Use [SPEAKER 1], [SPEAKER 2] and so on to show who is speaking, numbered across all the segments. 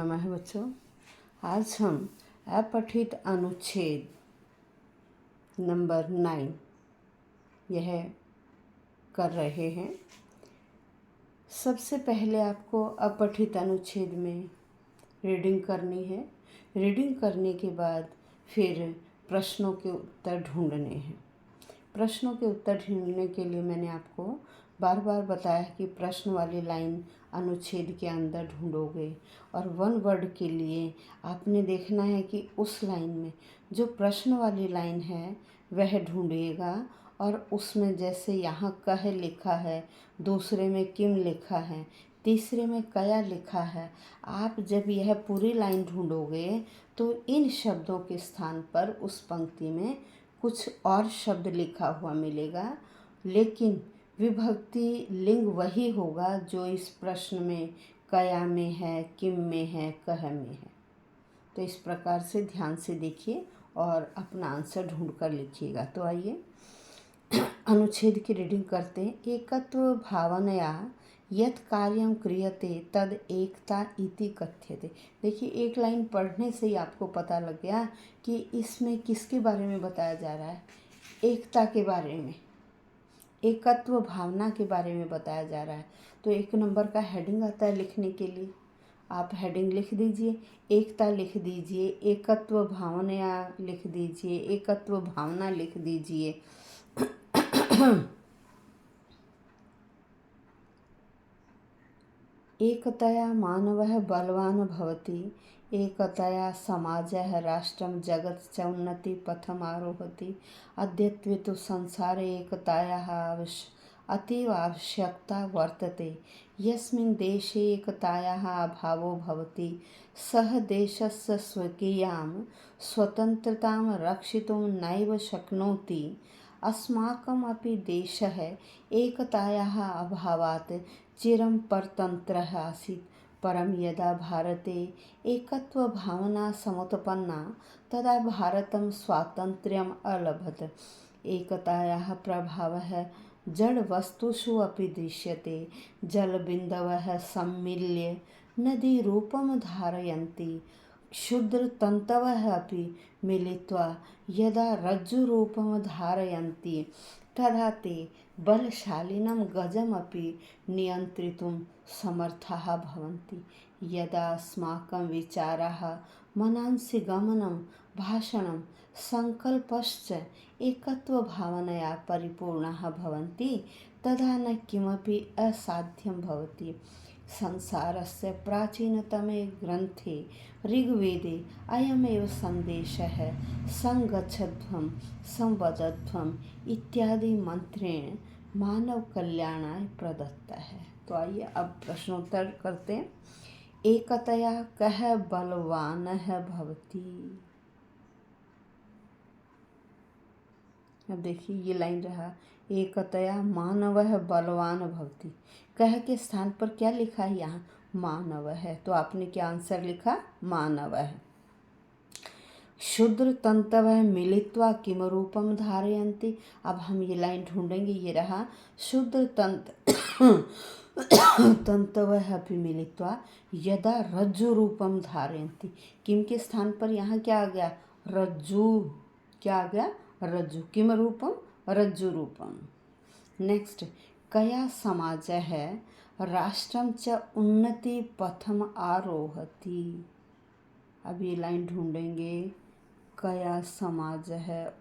[SPEAKER 1] नमः बच्चों, आज हम अपठित अनुच्छेद नंबर 9 यह कर रहे हैं। सबसे पहले आपको अपठित अनुच्छेद में रीडिंग करनी है। रीडिंग करने के बाद फिर प्रश्नों के उत्तर ढूंढने हैं। प्रश्नों के उत्तर ढूंढने के लिए मैंने आपको बार बार बताया कि प्रश्न वाली लाइन अनुच्छेद के अंदर ढूंढोगे और वन वर्ड के लिए आपने देखना है कि उस लाइन में जो प्रश्न वाली लाइन है वह ढूंढिएगा और उसमें जैसे यहाँ कह लिखा है, दूसरे में किम लिखा है, तीसरे में कया लिखा है। आप जब यह पूरी लाइन ढूंढोगे तो इन शब्दों के स्थान पर उस पंक्ति में कुछ और शब्द लिखा हुआ मिलेगा, लेकिन विभक्ति लिंग वही होगा जो इस प्रश्न में कया में है, किम में है, कह में है। तो इस प्रकार से ध्यान से देखिए और अपना आंसर ढूंढ कर लिखिएगा। तो आइए अनुच्छेद की रीडिंग करते हैं। एकत्व भावनया यत् कार्यं क्रियते तद एकता इति कथ्यते। देखिए, एक लाइन पढ़ने से ही आपको पता लग गया कि इसमें किसके बारे में बताया जा रहा है। एकता के बारे में, एकत्व भावना के बारे में बताया जा रहा है। तो 1 नंबर का हेडिंग आता है लिखने के लिए। आप हेडिंग लिख दीजिए, एकता लिख दीजिए, एकत्व भावना लिख दीजिए, एकत्व भावना लिख दीजिए। एकतया मानवः बलवान् भवति, एकतया समाजः राष्ट्रं जगत् च उन्नतिपथम् आरोहति। अद्यत्वे तु संसारे एकतायाः अतीव आवश्यकता वर्तते। यस्मिन् देशे एकतायाः अभावो भवति सः देशस्य स्वकीयां स्वतन्त्रतां रक्षितुं नैव शक्नोति। अस्माकम् अपि देशः एकतायाः अभावात् चिरं परतन्त्रः आसीत्, परं यदा भारते एकत्वभावना समुत्पन्ना तदा भारतं स्वातन्त्र्यम् अलभत। एकतायाः प्रभावः जडवस्तुषु अपि दृश्यते। जलबिन्दवः सम्मिल्य नदीरूपं धारयन्ति, क्षुद्रतन्तवः अपि मिलित्वा यदा रज्जुरूपं धारयन्ति तदा ते बलशालिनं गजमपि नियन्त्रितुं समर्थाः भवन्ति। यदा अस्माकं विचाराः, मनांसि गमनं, भाषणं, सङ्कल्पश्च एकत्वभावनया परिपूर्णाः भवन्ति तदा न किमपि असाध्यं भवति। संसारस्य प्राचीनतमे ग्रन्थे ऋग्वेदे अयमेव सन्देशः संगच्छध्वं संवदध्वं इत्यादि मंत्रेण मानव कल्याणाय प्रदत्ता है। तो आइए अब प्रश्नोत्तर करते हैं। एकतया कः बलवानः भवति। अब देखिए, ये लाइन रहा, एकतया मानवः बलवान भवति। कह के स्थान पर क्या लिखा है, यहाँ मानव है। तो आपने क्या आंसर लिखा, मानव है। क्षुद्र तंतवः मिलित्वा किम रूपम धारयन्ति। अब हम ये लाइन ढूंढेंगे, ये रहा, क्षुद्र तंतवः अपि मिलित्वा यदा रज्जु रूपम धारयन्ति। किम के स्थान पर यहाँ क्या आ गया, रज्जु। क्या आ गया, रज्जु। किम रूपम, रज्जु रूपम। नेक्स्ट, कया समाज है राष्ट्रम च उन्नति पथम आरोहति। अब ये लाइन ढूंढेंगे, कया समाज है,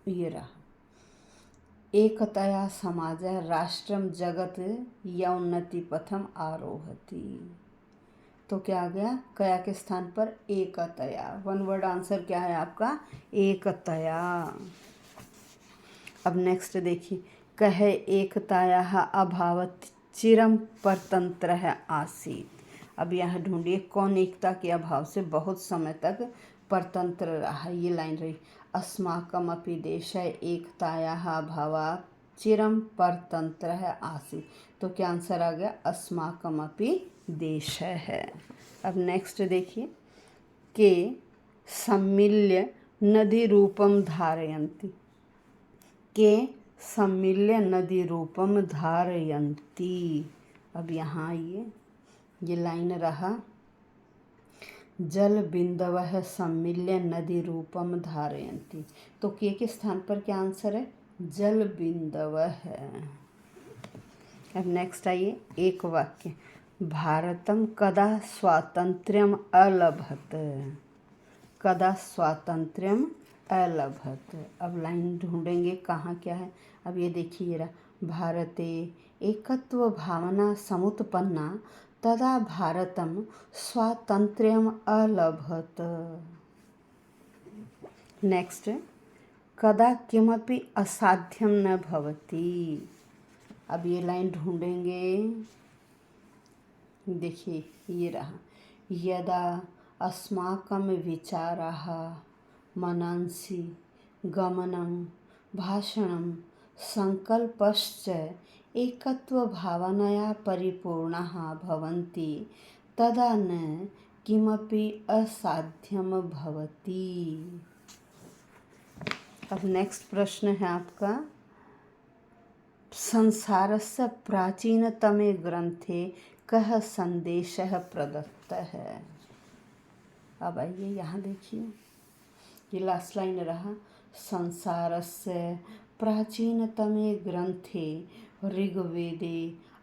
[SPEAKER 1] ये रहा, एकतया समाज राष्ट्रम जगत या उन्नति पथम आरोहति। तो क्या आ गया, कया के स्थान पर एकतया। वन वर्ड आंसर क्या है आपका, एकतया। अब नेक्स्ट देखिए, कह एकतायाः अभावत् चिरं परतंत्रः आसीत्। अब यहाँ ढूंढिए, कौन एकता के अभाव से बहुत समय तक परतंत्र रहा। ये लाइन रही, अस्माकम् अपि देशः एकतायाः अभावात् चिरं परतंत्रः आसीत्। तो क्या आंसर आ गया, अस्माकम् अपि देशः है। अब नेक्स्ट देखिए, के सम्मिल्य नदी रूपम धारयन्ति। के सम्मिल्य नदी रूपम धारयन्ति। अब यहाँ आइए, ये लाइन रहा, जल बिंदवः सम्मिल्य नदी रूपम धारयन्ति। तो के स्थान पर क्या आंसर है? जल बिंदवः है। अब नेक्स्ट आइए, एक वाक्य, भारतम कदा स्वातंत्र्यम अलभत। कदा स्वातंत्र्यम अलभत। अब लाइन ढूंढेंगे कहाँ क्या है। अब ये देखिए रहा, भारते एकत्व भावना समुत्पन्ना तदा भारतम स्वातंत्र्यम अलभत। नेक्स्ट, कदा किमपि असाध्यम न भवति। अब ये लाइन ढूंढेंगे, देखिए ये रहा, यदा अस्माकं विचाराः मनसि गमनं भाषणं संकल्पश्च एकत्वभावनया परिपूर्णाः भवन्ति तदा न किमपि असाध्यम भवति। अब नेक्स्ट प्रश्न है आपका, संसारस्य प्राचीनतमे ग्रंथे कः संदेशः प्रदत्तः। अब आइए यहाँ देखिए, ये लास्ट लाइन रहा, संसारस्य प्राचीनतमे ग्रंथे ऋग्वेदे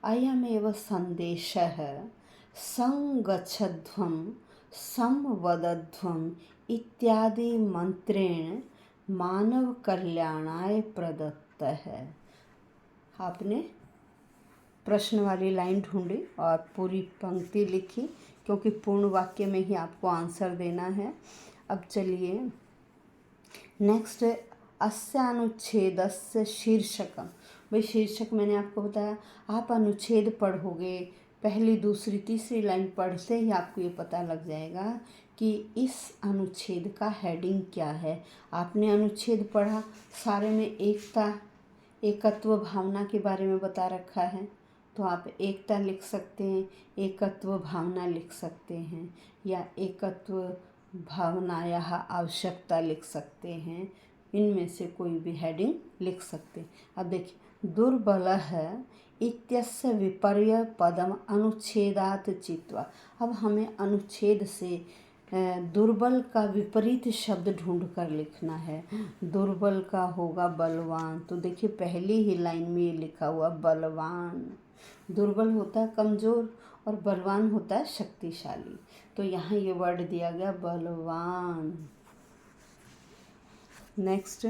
[SPEAKER 1] अयमेव संदेशः संगच्छध्वं संवदध्वम् इत्यादि मंत्रेण मानव कल्याणाय प्रदत्तः। आपने प्रश्न वाली लाइन ढूंढी और पूरी पंक्ति लिखी, क्योंकि पूर्ण वाक्य में ही आपको आंसर देना है। अब चलिए नेक्स्ट, अस्य अनुच्छेदस्य शीर्षकम। भाई शीर्षक मैंने आपको बताया, आप अनुच्छेद पढ़ोगे, पहली दूसरी तीसरी लाइन पढ़ते ही आपको ये पता लग जाएगा कि इस अनुच्छेद का हेडिंग क्या है। आपने अनुच्छेद पढ़ा, सारे में एकता एकत्व भावना के बारे में बता रखा है, तो आप एकता लिख सकते हैं, एकत्व भावना लिख सकते हैं, या एकत्व भावनायाः आवश्यकता लिख सकते हैं। इनमें से कोई भी हेडिंग लिख सकते हैं। अब देखिए, दुर्बलः इत्यस्य विपर्य पदम अनुच्छेदात् चित्वा। अब हमें अनुच्छेद से दुर्बल का विपरीत शब्द ढूंढ कर लिखना है। दुर्बल का होगा बलवान, तो देखिए पहली ही लाइन में ये लिखा हुआ बलवान। दुर्बल होता है कमज़ोर और बलवान होता है शक्तिशाली, तो यहाँ ये वर्ड दिया गया बलवान। नेक्स्ट,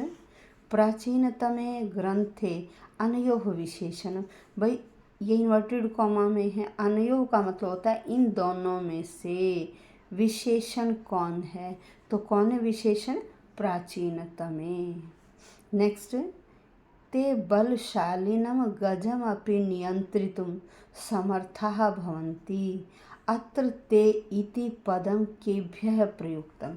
[SPEAKER 1] प्राचीनतमे ग्रंथे अनयोः विशेषण। भाई ये इन्वर्टेड कॉमा में है, अनयोः का मतलब होता है इन दोनों में से। विशेषण कौन है? तो कौन है विशेषण? प्राचीनतमे। नेक्स्ट, ते बलशालिनं गजमपि नियंत्रितुं समर्थाः भवन्ति। अत्र ते इति पदं केभ्यः प्रयुक्तम्।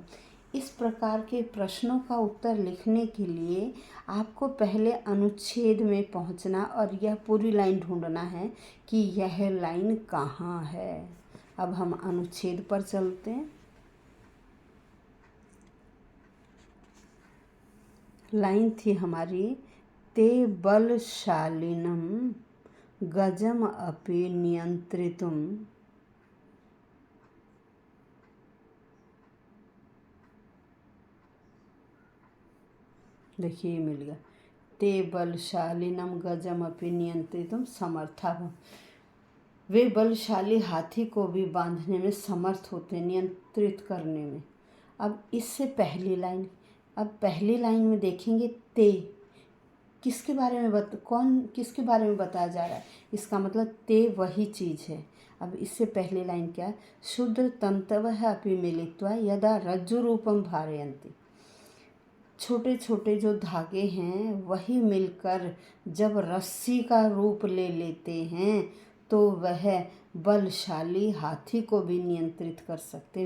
[SPEAKER 1] इस प्रकार के प्रश्नों का उत्तर लिखने के लिए आपको पहले अनुच्छेद में पहुंचना और यह पूरी लाइन ढूंढना है कि यह लाइन कहाँ है। अब हम अनुच्छेद पर चलते हैं। लाइन थी हमारी, ते बलशालिनं गजम अपि नियंत्रितुं देखिए मिल गया, ते बलशालिनं गजम अपि नियंत्रितुं समर्था भवन्ति। वे बलशाली हाथी को भी बांधने में समर्थ होते हैं, नियंत्रित करने में। अब इससे पहली लाइन, अब पहली लाइन में देखेंगे ते किसके बारे में किसके बारे में बताया जा रहा है, इसका मतलब ते वही चीज़ है। अब इससे पहली लाइन क्या है, शूद्र तंतवः अपि मिलित्वा यदा रज्जु रूपम धारयन्ति। छोटे छोटे जो धागे हैं वही मिलकर जब रस्सी का रूप ले लेते हैं तो वह बलशाली हाथी को भी नियंत्रित कर सकते।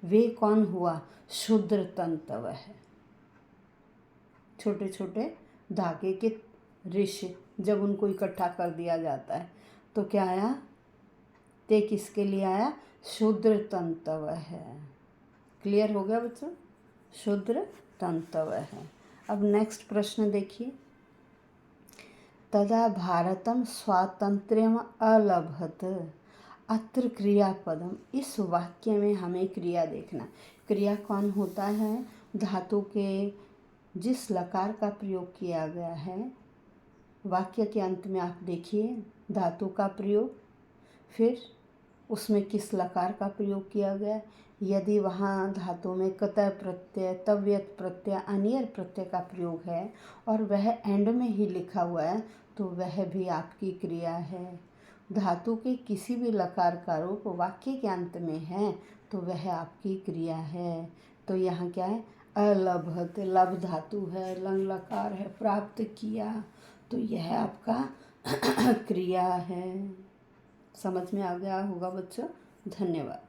[SPEAKER 1] वे कौन हुआ? शूद्र तंतवः। छोटे छोटे धागे के ऋषि जब उनको इकट्ठा कर दिया जाता है तो क्या आया? ते किसके लिए आया? शूद्र तंतवः। क्लियर हो गया बच्चों? शूद्र तंतवः। अब नेक्स्ट प्रश्न देखिए, तदा भारतम स्वातंत्र्यम अलभत। अत्र क्रियापदम, इस वाक्य में हमें क्रिया देखना। क्रिया कौन होता है? धातु के जिस लकार का प्रयोग किया गया है, वाक्य के अंत में आप देखिए धातु का प्रयोग, फिर उसमें किस लकार का प्रयोग किया गया। यदि वहाँ धातु में कतय प्रत्यय, तव्यत प्रत्यय, अनियर प्रत्यय का प्रयोग है और वह एंड में ही लिखा हुआ है, तो वह भी आपकी क्रिया है। धातु के किसी भी लकार का रूप वाक्य के अंत में है तो वह आपकी क्रिया है। तो यहाँ क्या है? अलभत, लब धातु है, लंग लकार है, प्राप्त किया, तो यह आपका क्रिया है। समझ में आ गया होगा बच्चों? धन्यवाद।